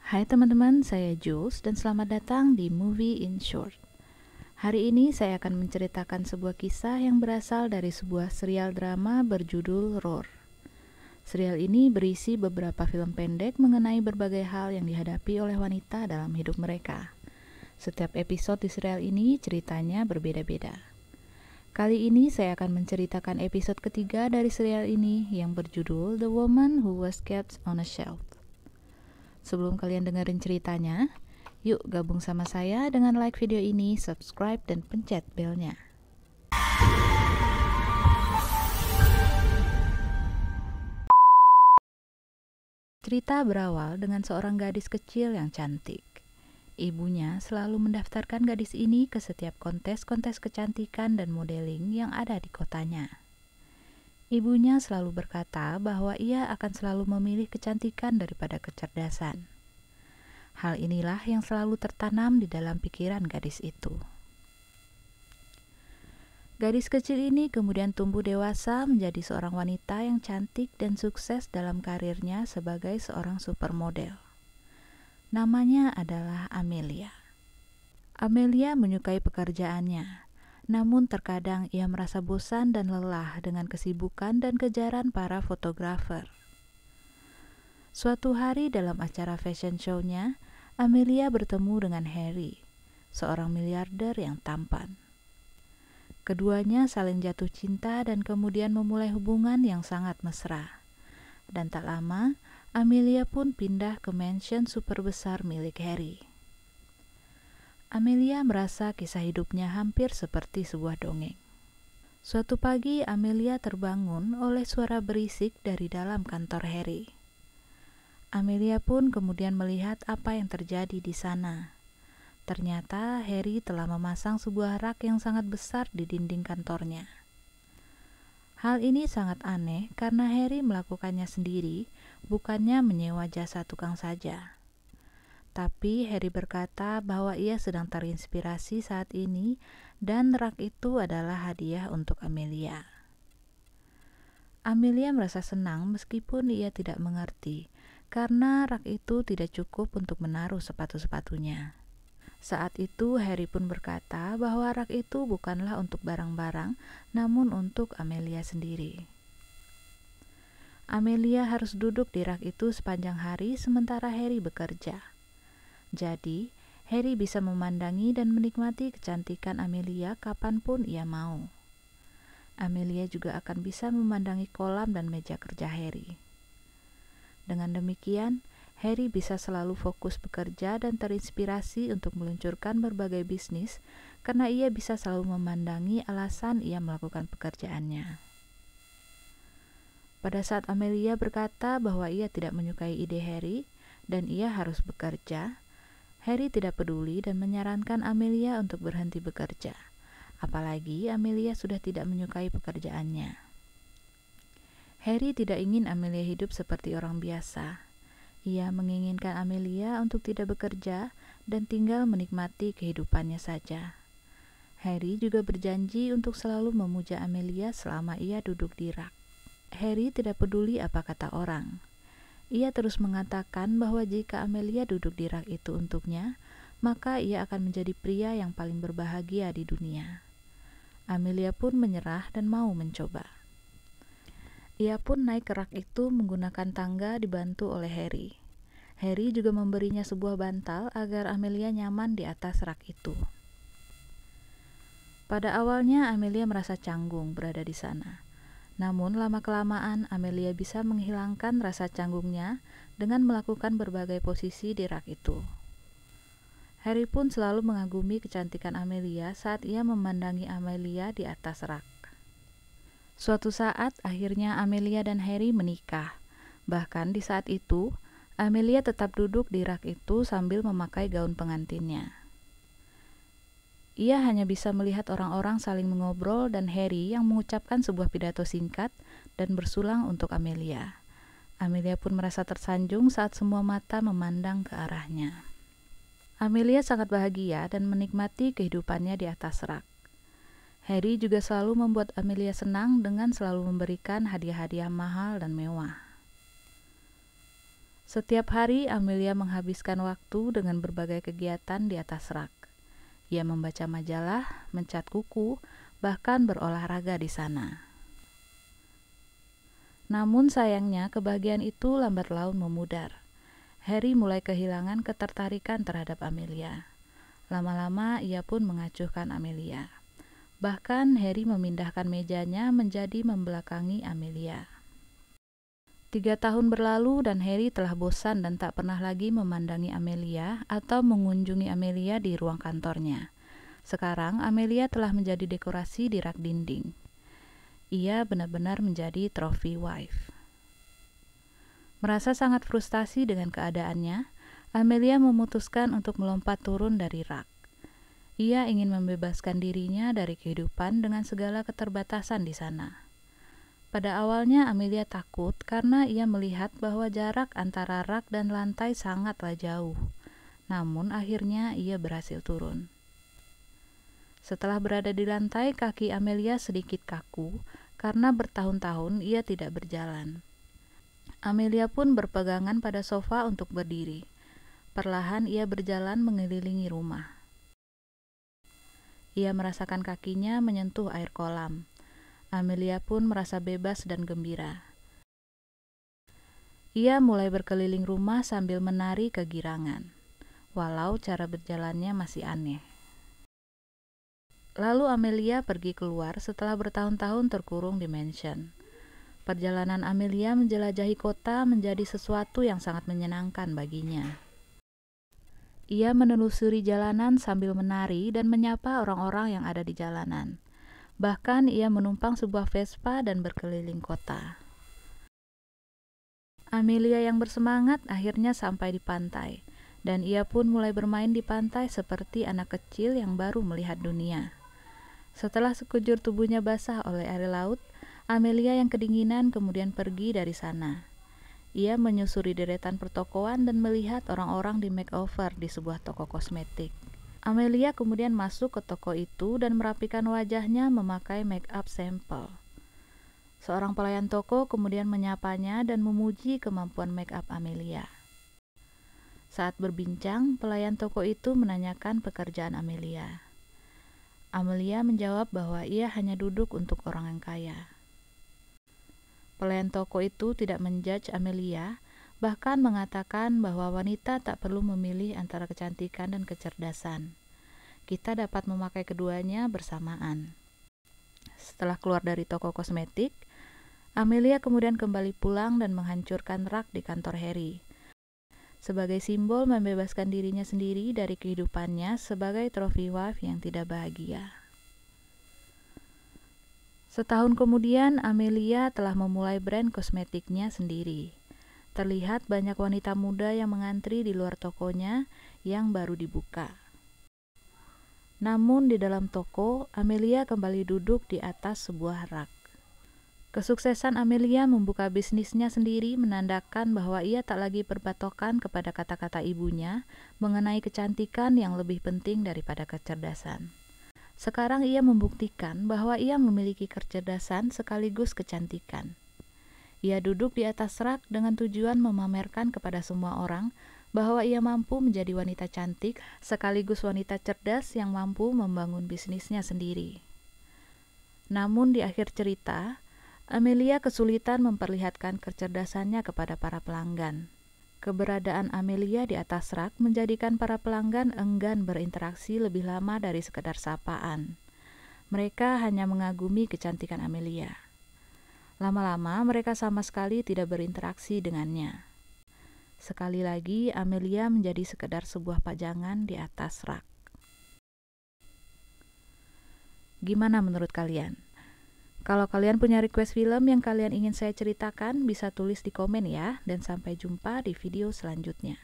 Hai teman-teman, saya Jules dan selamat datang di Movie in Short. Hari ini saya akan menceritakan sebuah kisah yang berasal dari sebuah serial drama berjudul Roar. Serial ini berisi beberapa film pendek mengenai berbagai hal yang dihadapi oleh wanita dalam hidup mereka. Setiap episode di serial ini ceritanya berbeda-beda. Kali ini saya akan menceritakan episode ketiga dari serial ini yang berjudul The Woman Who Was Kept on a Shelf. Sebelum kalian dengerin ceritanya, yuk gabung sama saya dengan like video ini, subscribe, dan pencet belnya. Cerita berawal dengan seorang gadis kecil yang cantik. Ibunya selalu mendaftarkan gadis ini ke setiap kontes-kontes kecantikan dan modeling yang ada di kotanya. Ibunya selalu berkata bahwa ia akan selalu memilih kecantikan daripada kecerdasan. Hal inilah yang selalu tertanam di dalam pikiran gadis itu. Gadis kecil ini kemudian tumbuh dewasa menjadi seorang wanita yang cantik dan sukses dalam karirnya sebagai seorang supermodel. Namanya adalah Amelia. Amelia menyukai pekerjaannya, namun terkadang ia merasa bosan dan lelah dengan kesibukan dan kejaran para fotografer. Suatu hari dalam acara fashion show-nya, Amelia bertemu dengan Harry, seorang miliarder yang tampan. Keduanya saling jatuh cinta dan kemudian memulai hubungan yang sangat mesra. Dan tak lama, Amelia pun pindah ke mansion super besar milik Harry. Amelia merasa kisah hidupnya hampir seperti sebuah dongeng. Suatu pagi, Amelia terbangun oleh suara berisik dari dalam kantor Harry. Amelia pun kemudian melihat apa yang terjadi di sana. Ternyata Harry telah memasang sebuah rak yang sangat besar di dinding kantornya. Hal ini sangat aneh karena Harry melakukannya sendiri, bukannya menyewa jasa tukang saja. Tapi Harry berkata bahwa ia sedang terinspirasi saat ini dan rak itu adalah hadiah untuk Amelia. Amelia merasa senang meskipun ia tidak mengerti, karena rak itu tidak cukup untuk menaruh sepatu-sepatunya. Saat itu Harry pun berkata bahwa rak itu bukanlah untuk barang-barang, namun untuk Amelia sendiri. Amelia harus duduk di rak itu sepanjang hari sementara Harry bekerja. Jadi, Harry bisa memandangi dan menikmati kecantikan Amelia kapanpun ia mau. Amelia juga akan bisa memandangi kolam dan meja kerja Harry. Dengan demikian, Harry bisa selalu fokus bekerja dan terinspirasi untuk meluncurkan berbagai bisnis karena ia bisa selalu memandangi alasan ia melakukan pekerjaannya. Pada saat Amelia berkata bahwa ia tidak menyukai ide Harry dan ia harus bekerja, Harry tidak peduli dan menyarankan Amelia untuk berhenti bekerja. Apalagi Amelia sudah tidak menyukai pekerjaannya. Harry tidak ingin Amelia hidup seperti orang biasa. Ia menginginkan Amelia untuk tidak bekerja dan tinggal menikmati kehidupannya saja. Harry juga berjanji untuk selalu memuja Amelia selama ia duduk di rak. Harry tidak peduli apa kata orang. Ia terus mengatakan bahwa jika Amelia duduk di rak itu untuknya, maka ia akan menjadi pria yang paling berbahagia di dunia. Amelia pun menyerah dan mau mencoba. Ia pun naik ke rak itu menggunakan tangga dibantu oleh Harry. Harry juga memberinya sebuah bantal agar Amelia nyaman di atas rak itu. Pada awalnya Amelia merasa canggung berada di sana. Namun lama-kelamaan Amelia bisa menghilangkan rasa canggungnya dengan melakukan berbagai posisi di rak itu. Harry pun selalu mengagumi kecantikan Amelia saat ia memandangi Amelia di atas rak. Suatu saat, akhirnya Amelia dan Harry menikah. Bahkan di saat itu, Amelia tetap duduk di rak itu sambil memakai gaun pengantinnya. Ia hanya bisa melihat orang-orang saling mengobrol dan Harry yang mengucapkan sebuah pidato singkat dan bersulang untuk Amelia. Amelia pun merasa tersanjung saat semua mata memandang ke arahnya. Amelia sangat bahagia dan menikmati kehidupannya di atas rak. Harry juga selalu membuat Amelia senang dengan selalu memberikan hadiah-hadiah mahal dan mewah. Setiap hari Amelia menghabiskan waktu dengan berbagai kegiatan di atas rak. Ia membaca majalah, mencat kuku, bahkan berolahraga di sana. Namun sayangnya kebahagiaan itu lambat laun memudar. Harry mulai kehilangan ketertarikan terhadap Amelia. Lama-lama ia pun mengacuhkan Amelia. Bahkan Harry memindahkan mejanya menjadi membelakangi Amelia. 3 tahun berlalu dan Harry telah bosan dan tak pernah lagi memandangi Amelia atau mengunjungi Amelia di ruang kantornya. Sekarang Amelia telah menjadi dekorasi di rak dinding. Ia benar-benar menjadi trophy wife. Merasa sangat frustasi dengan keadaannya, Amelia memutuskan untuk melompat turun dari rak. Ia ingin membebaskan dirinya dari kehidupan dengan segala keterbatasan di sana. Pada awalnya Amelia takut karena ia melihat bahwa jarak antara rak dan lantai sangatlah jauh. Namun akhirnya ia berhasil turun. Setelah berada di lantai, kaki Amelia sedikit kaku karena bertahun-tahun ia tidak berjalan. Amelia pun berpegangan pada sofa untuk berdiri. Perlahan ia berjalan mengelilingi rumah. Ia merasakan kakinya menyentuh air kolam. Amelia pun merasa bebas dan gembira. Ia mulai berkeliling rumah sambil menari kegirangan, walau cara berjalannya masih aneh. Lalu Amelia pergi keluar setelah bertahun-tahun terkurung di mansion. Perjalanan Amelia menjelajahi kota menjadi sesuatu yang sangat menyenangkan baginya. Ia menelusuri jalanan sambil menari dan menyapa orang-orang yang ada di jalanan. Bahkan ia menumpang sebuah Vespa dan berkeliling kota. Amelia yang bersemangat akhirnya sampai di pantai, dan ia pun mulai bermain di pantai seperti anak kecil yang baru melihat dunia. Setelah sekujur tubuhnya basah oleh air laut, Amelia yang kedinginan kemudian pergi dari sana. Ia menyusuri deretan pertokoan dan melihat orang-orang di makeover di sebuah toko kosmetik. Amelia kemudian masuk ke toko itu dan merapikan wajahnya memakai make up sampel. Seorang pelayan toko kemudian menyapanya dan memuji kemampuan make up Amelia. Saat berbincang, pelayan toko itu menanyakan pekerjaan Amelia. Amelia menjawab bahwa ia hanya duduk untuk orang yang kaya. Pelayan toko itu tidak menjudge Amelia, bahkan mengatakan bahwa wanita tak perlu memilih antara kecantikan dan kecerdasan. Kita dapat memakai keduanya bersamaan. Setelah keluar dari toko kosmetik, Amelia kemudian kembali pulang dan menghancurkan rak di kantor Harry. Sebagai simbol membebaskan dirinya sendiri dari kehidupannya sebagai trophy wife yang tidak bahagia. Setahun kemudian, Amelia telah memulai brand kosmetiknya sendiri. Terlihat banyak wanita muda yang mengantri di luar tokonya yang baru dibuka. Namun di dalam toko, Amelia kembali duduk di atas sebuah rak. Kesuksesan Amelia membuka bisnisnya sendiri menandakan bahwa ia tak lagi berpatokan kepada kata-kata ibunya mengenai kecantikan yang lebih penting daripada kecerdasan. Sekarang ia membuktikan bahwa ia memiliki kecerdasan sekaligus kecantikan. Ia duduk di atas rak dengan tujuan memamerkan kepada semua orang bahwa ia mampu menjadi wanita cantik sekaligus wanita cerdas yang mampu membangun bisnisnya sendiri. Namun di akhir cerita, Amelia kesulitan memperlihatkan kecerdasannya kepada para pelanggan. Keberadaan Amelia di atas rak menjadikan para pelanggan enggan berinteraksi lebih lama dari sekedar sapaan. Mereka hanya mengagumi kecantikan Amelia. Lama-lama mereka sama sekali tidak berinteraksi dengannya. Sekali lagi Amelia menjadi sekedar sebuah pajangan di atas rak. Gimana menurut kalian? Kalau kalian punya request film yang kalian ingin saya ceritakan, bisa tulis di komen ya, dan sampai jumpa di video selanjutnya.